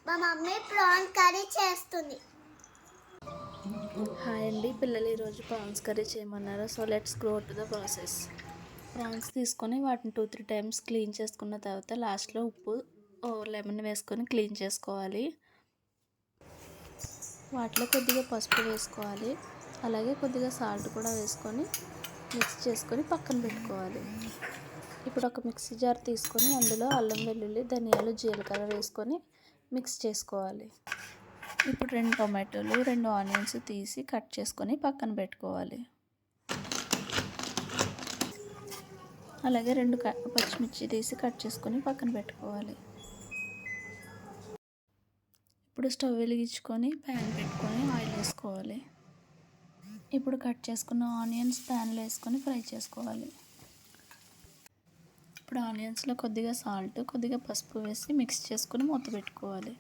మా mummy prawn curry చేస్తుంది. Hi అండి, పిల్లలు ఈరోజు ప్రాన్స్ కర్రీ చేయమన్నారు. So let's go to the process. Prawns తీసుకొని వాటిని 2-3 టైమ్స్ క్లీన్ చేసుకున్న తర్వాత లాస్ట్లో ఉప్పు లెమన్ వేసుకొని క్లీన్ చేసుకోవాలి. వాటిలో కొద్దిగా పసుపు వేసుకోవాలి, అలాగే కొద్దిగా సాల్ట్ కూడా వేసుకొని మిక్స్ చేసుకొని పక్కన పెట్టుకోవాలి. ఇప్పుడు ఒక మిక్సీ జార్ తీసుకొని అందులో అల్లం వెల్లుల్లి ధనియాలు జీలకర్ర వేసుకొని మిక్స్ చేసుకోవాలి. ఇప్పుడు 2 టొమాటోలు 2 ఆనియన్స్ తీసి కట్ చేసుకొని పక్కన పెట్టుకోవాలి. అలాగే 2 పచ్చిమిర్చి తీసి కట్ చేసుకొని పక్కన పెట్టుకోవాలి. ఇప్పుడు స్టవ్ వెలిగించుకొని ప్యాన్ పెట్టుకొని ఆయిల్ వేసుకోవాలి. ఇప్పుడు కట్ చేసుకున్న ఆనియన్స్ ప్యాన్లో వేసుకొని ఫ్రై చేసుకోవాలి. ఇప్పుడు ఆనియన్స్లో కొద్దిగా సాల్ట్ కొద్దిగా పసుపు వేసి మిక్స్ చేసుకొని మూత పెట్టుకోవాలి.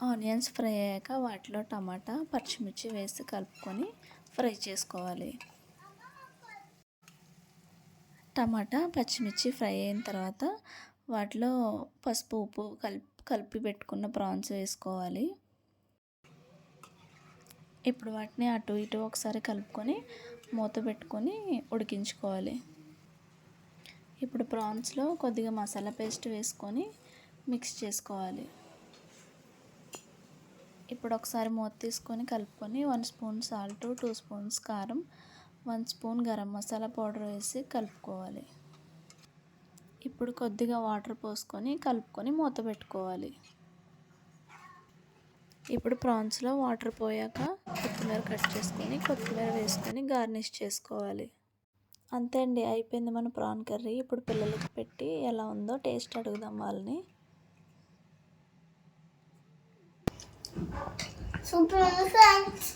ఆనియన్స్ ఫ్రై అయ్యాక వాటిలో టమాటా పచ్చిమిర్చి వేసి కలుపుకొని ఫ్రై చేసుకోవాలి. టమాటా పచ్చిమిర్చి ఫ్రై అయిన తర్వాత వాటిలో పసుపు ఉప్పు కలిపి పెట్టుకున్న ప్రాన్స్ వేసుకోవాలి. ఇప్పుడు వాటిని అటు ఇటు ఒకసారి కలుపుకొని మూత పెట్టుకొని ఉడికించుకోవాలి. ఇప్పుడు ప్రాన్స్లో కొద్దిగా మసాలా పేస్ట్ వేసుకొని మిక్స్ చేసుకోవాలి. ఇప్పుడు ఒకసారి మూత తీసుకొని కలుపుకొని 1 స్పూన్ సాల్ట్ 2 స్పూన్స్ కారం 1 స్పూన్ గరం మసాలా పౌడర్ వేసి కలుపుకోవాలి. ఇప్పుడు కొద్దిగా వాటర్ పోసుకొని కలుపుకొని మూత పెట్టుకోవాలి. ఇప్పుడు ప్రాన్స్లో వాటర్ పోయాక కొత్తిమీర కట్ చేసుకొని కొత్తిమీర వేసుకొని గార్నిష్ చేసుకోవాలి. అంతే అండి, అయిపోయింది మన ప్రాన్ కర్రీ. ఇప్పుడు పిల్లలకి పెట్టి ఎలా ఉందో టేస్ట్ అడుగుదాం వాళ్ళని. Super friends.